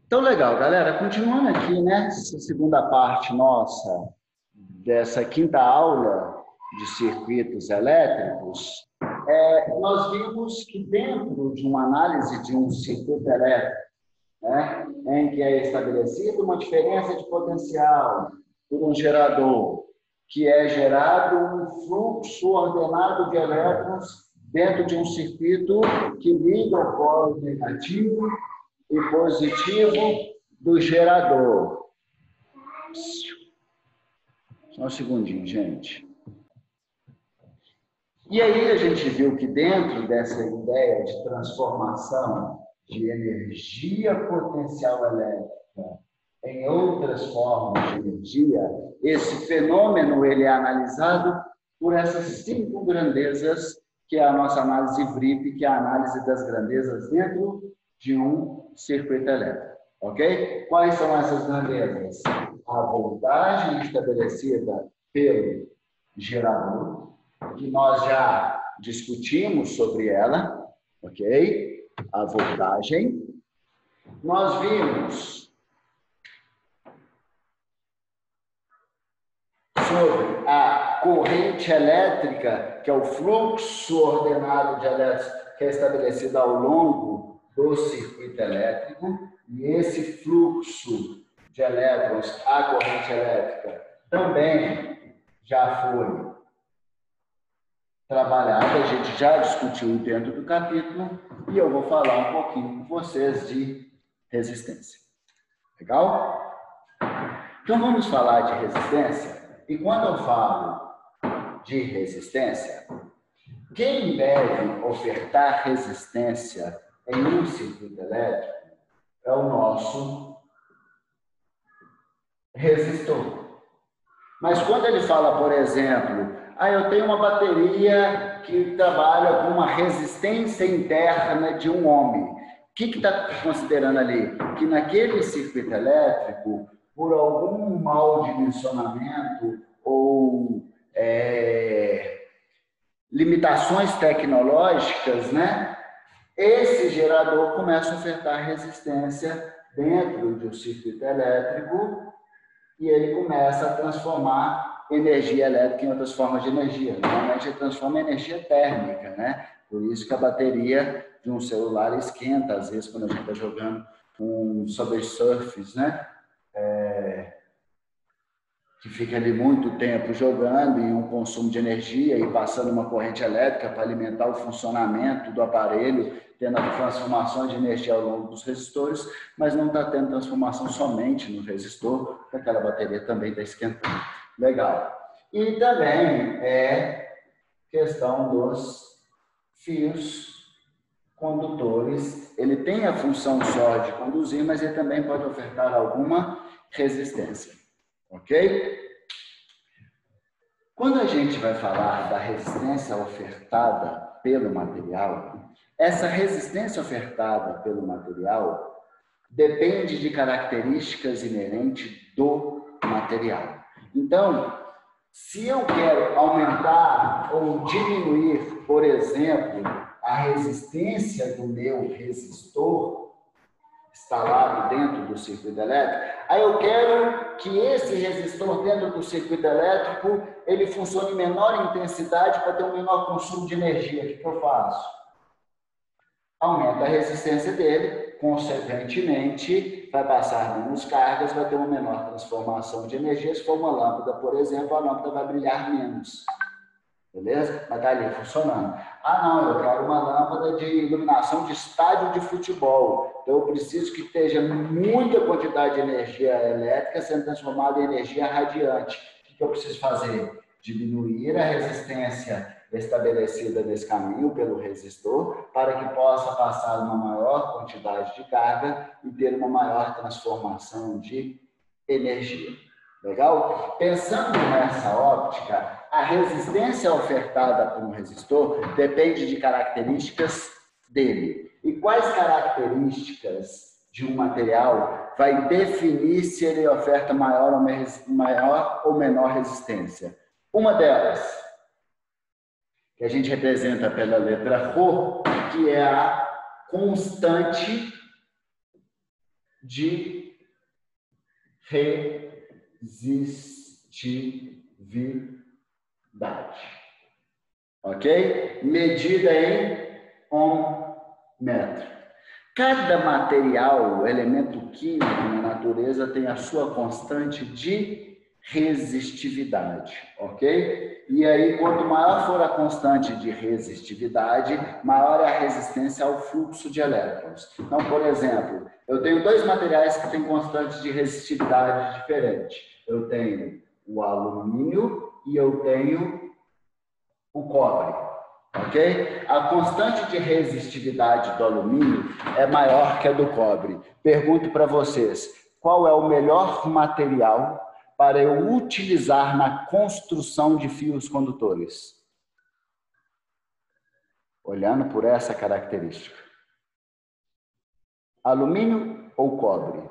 Então, legal, galera. Continuando aqui, né? Essa segunda parte nossa dessa quinta aula de circuitos elétricos, nós vimos que dentro de uma análise de um circuito elétrico, né, em que é estabelecida uma diferença de potencial por um gerador, que é gerado um fluxo ordenado de elétrons dentro de um circuito que liga o polo negativo e positivo do gerador. Só um segundinho, gente. E aí a gente viu que dentro dessa ideia de transformação de energia potencial elétrica em outras formas de energia, esse fenômeno ele é analisado por essas 5 grandezas, que é a nossa análise VRIP, que é a análise das grandezas dentro de um circuito elétrico. Ok? Quais são essas grandezas? A voltagem estabelecida pelo gerador, que nós já discutimos sobre ela, ok? A voltagem. Nós vimos sobre a corrente elétrica, que é o fluxo ordenado de elétrons que é estabelecido ao longo do circuito elétrico, e esse fluxo de elétrons, a corrente elétrica, também já foi trabalhada, a gente já discutiu dentro do capítulo, e eu vou falar um pouquinho com vocês de resistência. Legal? Então vamos falar de resistência, e quando eu falo de resistência, quem deve ofertar resistência em um circuito elétrico é o nosso resistor. Mas quando ele fala, por exemplo, eu tenho uma bateria que trabalha com uma resistência interna de um ohm. O que está considerando ali? Que naquele circuito elétrico, por algum mau dimensionamento ou limitações tecnológicas, né? Esse gerador começa a ofertar resistência dentro de um circuito elétrico e ele começa a transformar energia elétrica em outras formas de energia. Normalmente ele transforma energia térmica, né? Por isso que a bateria de um celular esquenta, às vezes, quando a gente está jogando um Subway Surfers, né? Que fica ali muito tempo jogando e um consumo de energia e passando uma corrente elétrica para alimentar o funcionamento do aparelho, tendo a transformação de energia ao longo dos resistores, mas não está tendo transformação somente no resistor, porque aquela bateria também está esquentando. Legal. E também é questão dos fios condutores. Ele tem a função só de conduzir, mas ele também pode ofertar alguma resistência. Ok? Quando a gente vai falar da resistência ofertada pelo material, essa resistência ofertada pelo material depende de características inerentes do material. Então, se eu quero aumentar ou diminuir, por exemplo, a resistência do meu resistor instalado dentro do circuito elétrico, aí eu quero que esse resistor dentro do circuito elétrico ele funcione em menor intensidade para ter um menor consumo de energia. O que eu faço? Aumenta a resistência dele, consequentemente, vai passar menos cargas, vai ter uma menor transformação de energia. Se for uma lâmpada, por exemplo, a lâmpada vai brilhar menos. Beleza? Vai estar ali funcionando. Não, eu quero uma lâmpada de iluminação de estádio de futebol. Então, eu preciso que esteja muita quantidade de energia elétrica sendo transformada em energia radiante. O que eu preciso fazer? Diminuir a resistência estabelecida nesse caminho pelo resistor para que possa passar uma maior quantidade de carga e ter uma maior transformação de energia. Legal? Pensando nessa óptica, a resistência ofertada por um resistor depende de características dele. E quais características de um material vai definir se ele oferta maior ou menor resistência? Uma delas, que a gente representa pela letra Rho, que é a constante de resistividade. Ok? Medida em ohmmetro. Cada material, elemento químico na natureza, tem a sua constante de resistividade, ok? E aí, quanto maior for a constante de resistividade, maior é a resistência ao fluxo de elétrons. Então, por exemplo, eu tenho dois materiais que têm constantes de resistividade diferentes. Eu tenho o alumínio e eu tenho o cobre, ok? A constante de resistividade do alumínio é maior que a do cobre. Pergunto para vocês, qual é o melhor material para eu utilizar na construção de fios condutores? Olhando por essa característica. Alumínio ou cobre?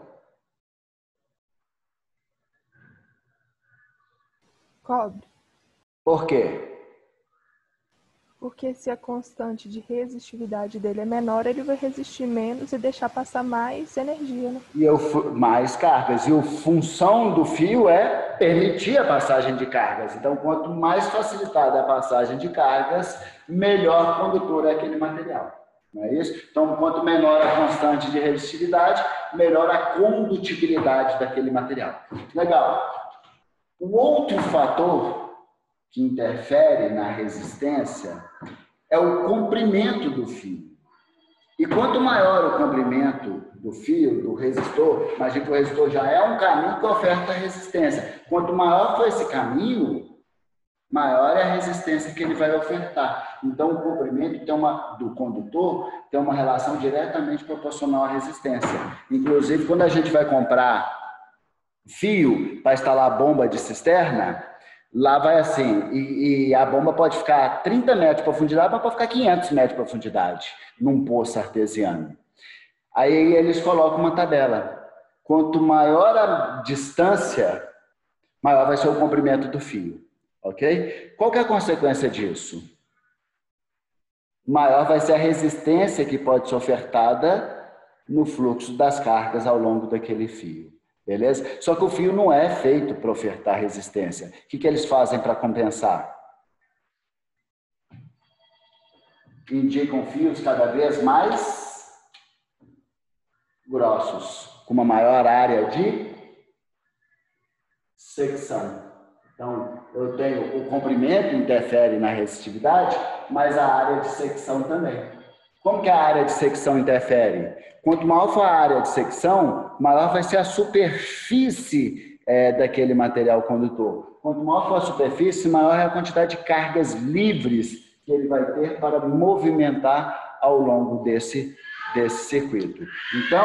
Cobre. Por quê? Porque se a constante de resistividade dele é menor, ele vai resistir menos e deixar passar mais energia, né? E mais cargas. E a função do fio é permitir a passagem de cargas. Então, quanto mais facilitada a passagem de cargas, melhor condutor é aquele material. Não é isso? Então, quanto menor a constante de resistividade, melhor a condutibilidade daquele material. Legal. O outro fator que interfere na resistência é o comprimento do fio. E quanto maior o comprimento do fio, do resistor, imagina que o resistor já é um caminho que oferta resistência. Quanto maior for esse caminho, maior é a resistência que ele vai ofertar. Então, o comprimento do condutor tem uma relação diretamente proporcional à resistência. Inclusive, quando a gente vai comprar fio para instalar bomba de cisterna, lá vai assim, e a bomba pode ficar 30 metros de profundidade, mas pode ficar 500 metros de profundidade num poço artesiano. Aí eles colocam uma tabela. Quanto maior a distância, maior vai ser o comprimento do fio. Ok? Qual que é a consequência disso? Maior vai ser a resistência que pode ser ofertada no fluxo das cargas ao longo daquele fio. Beleza? Só que o fio não é feito para ofertar resistência. O que eles fazem para compensar? Indicam fios cada vez mais grossos, com uma maior área de secção. Então, eu tenho o comprimento interfere na resistividade, mas a área de secção também. Como que a área de secção interfere? Quanto maior for a área de secção, maior vai ser a superfície daquele material condutor. Quanto maior for a superfície, maior é a quantidade de cargas livres que ele vai ter para movimentar ao longo desse circuito. Então,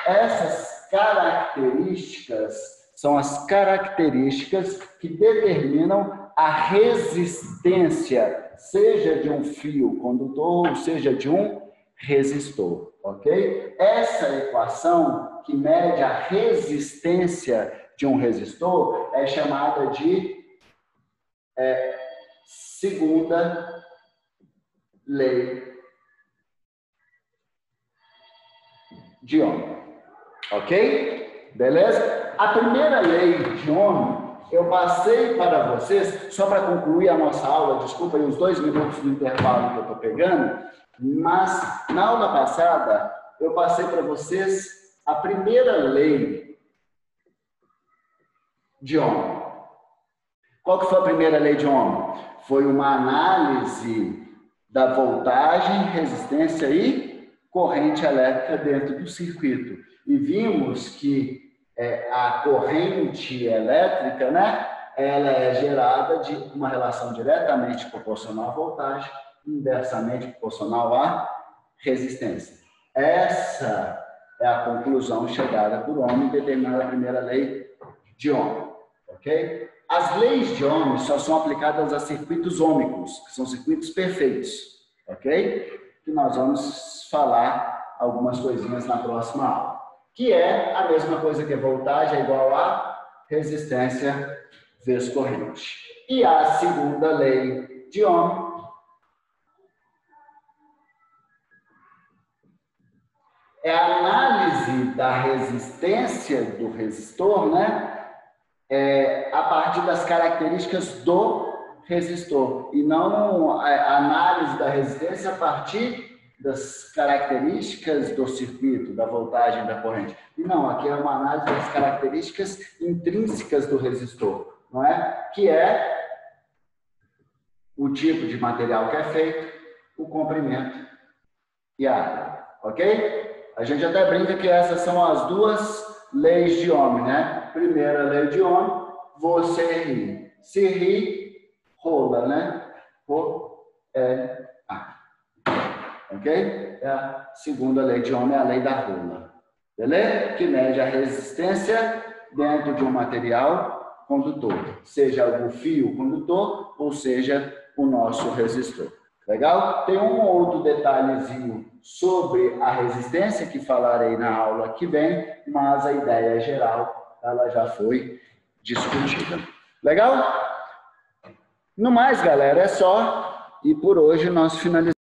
essas características são as características que determinam a resistência, seja de um fio condutor, ou seja de um resistor, ok? Essa equação que mede a resistência de um resistor é chamada de segunda lei de Ohm, ok? Beleza? A primeira lei de Ohm eu passei para vocês, só para concluir a nossa aula, desculpa aí os 2 minutos do intervalo que eu estou pegando, mas na aula passada eu passei para vocês a primeira lei de Ohm. Qual que foi a primeira lei de Ohm? Foi uma análise da voltagem, resistência e corrente elétrica dentro do circuito. E vimos que a corrente elétrica, né, ela é gerada de uma relação diretamente proporcional à voltagem, inversamente proporcional à resistência. Essa é a conclusão chegada por Ohm, determinada a primeira lei de Ohm, ok? As leis de Ohm só são aplicadas a circuitos ômicos, que são circuitos perfeitos, ok? Que nós vamos falar algumas coisinhas na próxima aula. Que é a mesma coisa que voltagem é igual a resistência vezes corrente. E a segunda lei de Ohm é a análise da resistência do resistor, né? A partir das características do resistor, e não a análise da resistência a partir das características do circuito, da voltagem, da corrente. E não, aqui é uma análise das características intrínsecas do resistor, não é? Que é o tipo de material que é feito, o comprimento e a área, ok? A gente até brinca que essas são as duas leis de Ohm, né? Primeira lei de Ohm, você ri. Se ri, rola, né? Ok? A segunda lei de Ohm é a lei da rola. Beleza? Que mede a resistência dentro de um material condutor. Seja o fio condutor ou seja o nosso resistor. Legal? Tem um outro detalhezinho sobre a resistência que falarei na aula que vem, mas a ideia geral ela já foi discutida. Legal? No mais, galera, é só. E por hoje nós finalizamos.